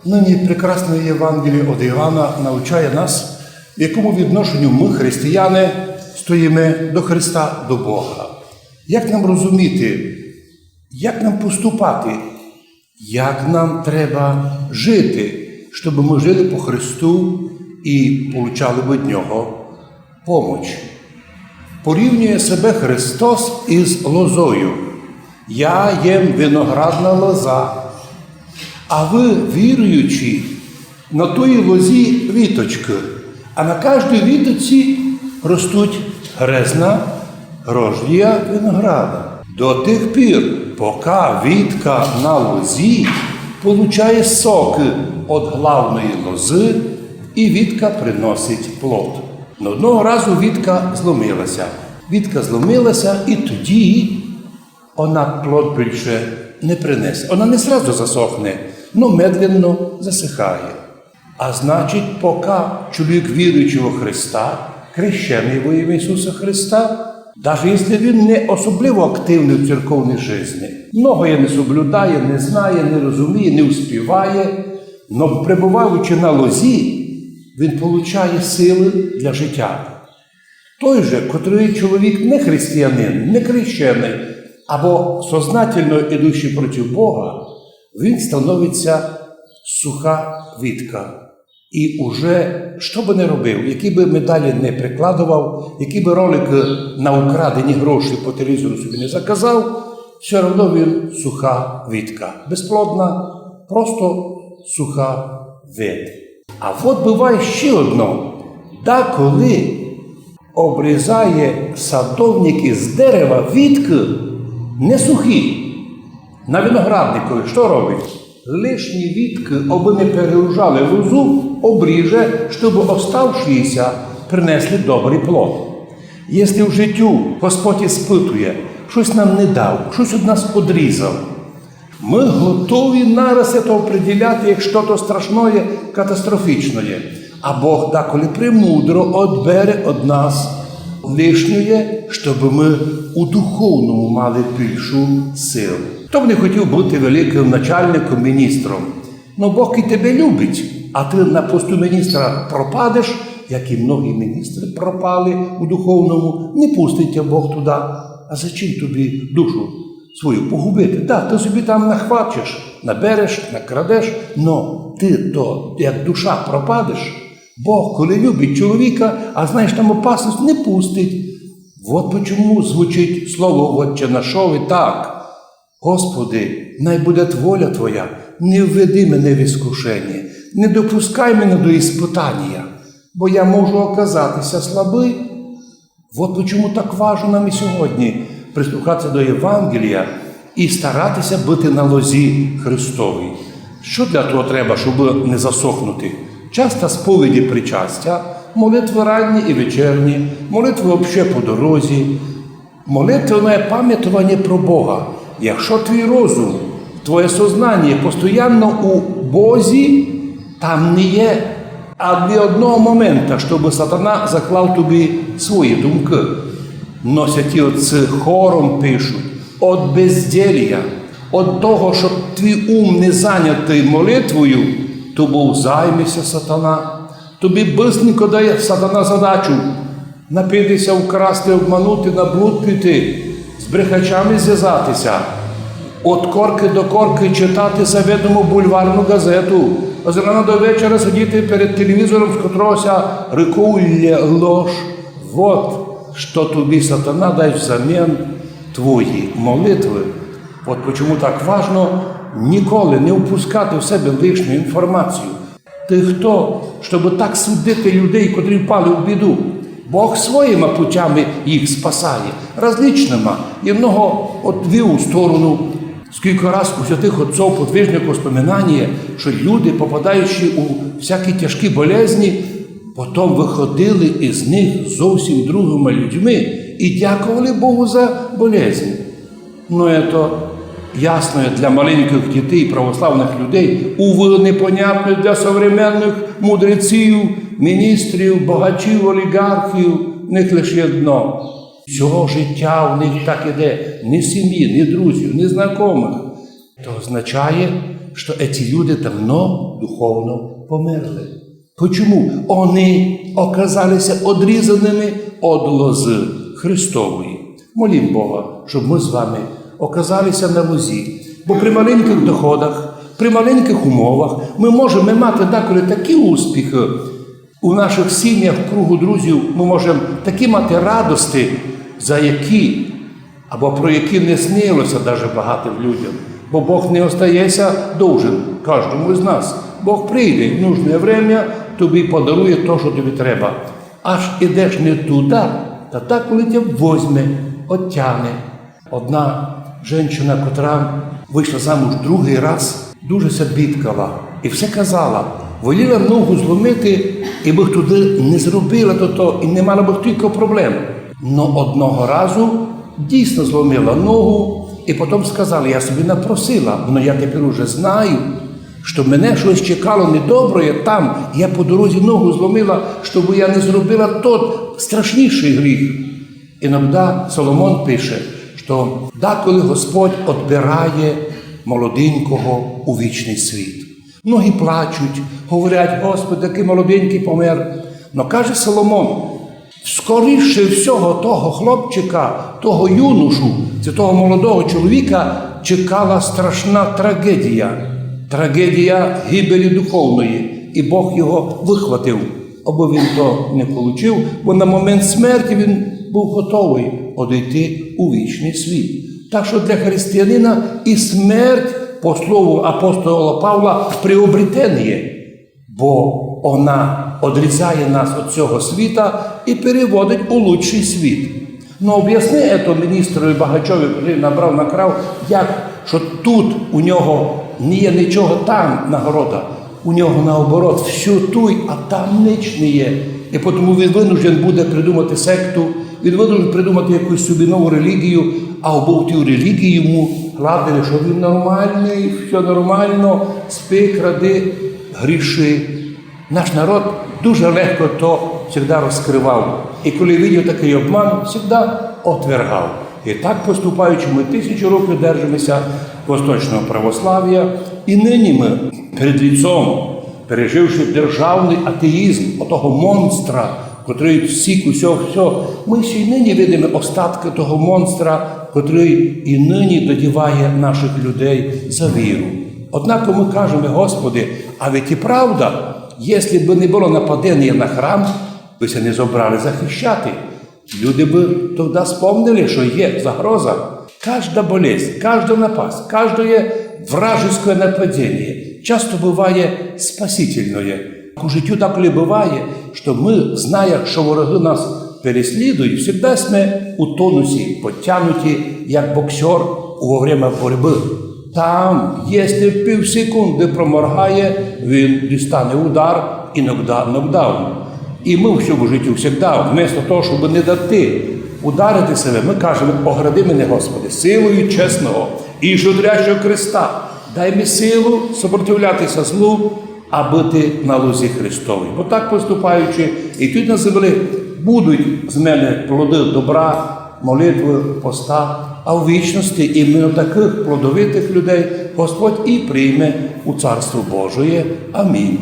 Нині прекрасне Євангеліє від Івана навчає нас, в якому відношенню ми, християни, стоїмо до Христа, до Бога. Як нам розуміти, як нам поступати, як нам треба жити, щоб ми жили по Христу і получали від Нього поміч. Порівнює себе Христос із лозою. Я єм виноградна лоза, а ви, віруючі, на тої лозі віточки, а на кожній віточці ростуть грезна гроздія винограда. До тих пір, поки вітка на лозі получає соки від главної лози, і вітка приносить плод. Но одного разу вітка зломилася. Вітка зломилася, і тоді вона плод більше не принесе. Вона не зразу засохне, але медленно засихає. А значить, поки чоловік віруючий у Христа, хрещений во ім'я Ісуса Христа, навіть якщо він не особливо активний в церковній житті, многое не соблюдає, не знає, не розуміє, не успіває, але перебуваючи на лозі, він получає сили для життя. Той же, котрий чоловік не християнин, не хрещений, або сознательно ідучи проти Бога, він становиться суха вітка. І уже, що би не робив, які би медалі не прикладував, які би ролики на украдені гроші по телевізору собі не заказав, все одно він суха вітка. Безплодна, просто суха вид. А от буває ще одно. Коли обрізає садовник із дерева вітки не сухі, на виноградникові, що робить? Лишні вітки, аби не перегружали лозу, обріже, щоб оставшися принесли добрий плод. Якщо в життю Господь іспитує, щось нам не дав, щось від нас одрізав, ми готові нараз це определяти як щось страшне, катастрофічне. А Бог деколи премудро відбере від нас лишнє, щоб ми у духовному мали більшу силу. Хто б не хотів бути великим начальником, міністром? Но Бог і тебе любить, а ти на посту міністра пропадеш, як і многі міністри пропали у духовному, не пустить тебе Бог туди. А зачем тобі душу свою погубити? Так, ти собі там нахвачиш, набереш, накрадеш, но ти то, як душа пропадеш, Бог, коли любить чоловіка, а знаєш, там опасність, не пустить. От чому звучить слово «Отче нашове» так. Господи, най буде воля Твоя, не введи мене в іскушення, не допускай мене до іспитання, бо я можу оказатися слабий. От чому так важливо нам і сьогодні прислухатися до Євангелія і старатися бути на лозі Христовій. Що для того треба, щоб не засохнути? Часто сповіді причастя, молитви ранні і вечірні, молитви взагалі по дорозі, молитвене пам'ятування про Бога. Якщо твій розум, твоє сознання постійно у Бозі, там не є ні одного моменту, щоб сатана заклав тобі свої думки. Но святі отці хором пишуть, від безділля, від того, щоб твій ум не зайнятий молитвою, тобі займися сатана. Тобі бистренько дає сатана задачу напитися, вкрасти, обманути, на блуд піти, з брехачами зв'язатися, від корки до корки читати завідому бульварну газету, а з рана до вечора сидіти перед телевізором, з котрогося рикує ложь. Вот, що тобі сатана дай взамін твої молитви. От чому так важливо ніколи не впускати в себе лишню інформацію. Ти хто, щоб так судити людей, котрі впали в біду? Бог своїми путями їх спасає, различними. І много відвів у сторону. Скільки раз у святих отців подвижників споминання, що люди, попадаючи у всякі тяжкі болезні, потім виходили із них зовсім другими людьми і дякували Богу за болезнь. Ну, це ясно для маленьких дітей, православних людей, увы, непонятно для сучасних мудреців, міністрів, багачів, олігархів, в них лише одно. Всього життя у них так іде, ні сім'ї, ні друзів, ні знайомих. то означає, що ці люди давно духовно померли. Почому? Вони оказалися одрізаними від лози Христової. Молім Бога, щоб ми з вами оказалися на лозі. Бо при маленьких доходах, при маленьких умовах ми можемо мати деколи такі успіхи у наших сім'ях, в кругу друзів, ми можемо такі мати радості, за які, або про які не снилося навіть багатим людям. Бо Бог не остається довжен кожному з нас. Бог прийде в нужне время, тобі подарує те, що тобі треба. Аж ідеш не туди, та так, коли тебе возьме, оттягне. Одна жінка, котра вийшла замуж другий раз, дуже се бідкала і все казала, воліла ногу зломити, і би туди не зробила то, і не мала б тільки проблем. Но одного разу дійсно зломила ногу, і потім сказала, я собі напросила, але я тепер уже знаю, що мене щось чекало недобре там, я по дорозі ногу зломила, щоб я не зробила тот страшніший гріх. Іноді Соломон пише, що деколи Господь відбирає молоденького у вічний світ. Многі плачуть, говорять, Господи, який молоденький помер. Но каже Соломон, скоріше всього того хлопчика, того юношу, того молодого чоловіка чекала страшна трагедія. Трагедія гибелі духовної. І Бог його вихватив. Аби він то не отримав, бо на момент смерті він був готовий одійти у вічний світ. Так що для християнина і смерть, по слову апостола Павла, приобретення, бо вона відрізає нас від цього світа і переводить у лучший світ. Ну, об'ясни це міністрові Багачові, який набрав накрав, як, що тут у нього не є нічого там нагорода, у нього наоборот, все тут, а там ніч не є. І тому він винужден буде придумати секту, він винужден придумати якусь собі нову релігію, а в тій релігії йому гладили, що він нормальний, все нормально, спи, кради, гріши. Наш народ дуже легко то завжди розкривав. І коли бачив такий обман, завжди отвергав. І так поступаючи, ми 1000 років держимося восточного православ'я. І нині ми перед лицом, переживши державний атеїзм, отого монстра, котрий сік усього, ми ще й нині видимо остатки того монстра, котрий і нині додіває наших людей за віру. Однак ми кажемо, Господи, а ведь і правда, якщо б не було нападення на храм, ви се не зобрали захищати. Люди б тоді спомнили, що є загроза. Кожна болезнь, кожна напасть, кожне вражеское нападение часто буває спасительное. У життю так ли буває, що ми, зная, що вороги нас переслідують, завжди ми у тонусі, підтягнуті, як боксер во время боротьби. Там, якщо півсекунди проморгає, він дістане удар, іноді нокдаун. І ми в цьому житті завжди, вместо того, щоб не дати ударити себе, ми кажемо, огради мене, Господи, силою чесного і жудрящого креста. Дай мені силу сопротивлятися злу, а бути на лозі Христовій. Бо так поступаючи, і тут на землі будуть з мене плоди добра, молитви, поста, а в вічності іменно таких плодовитих людей Господь і прийме у Царство Божоє. Амінь.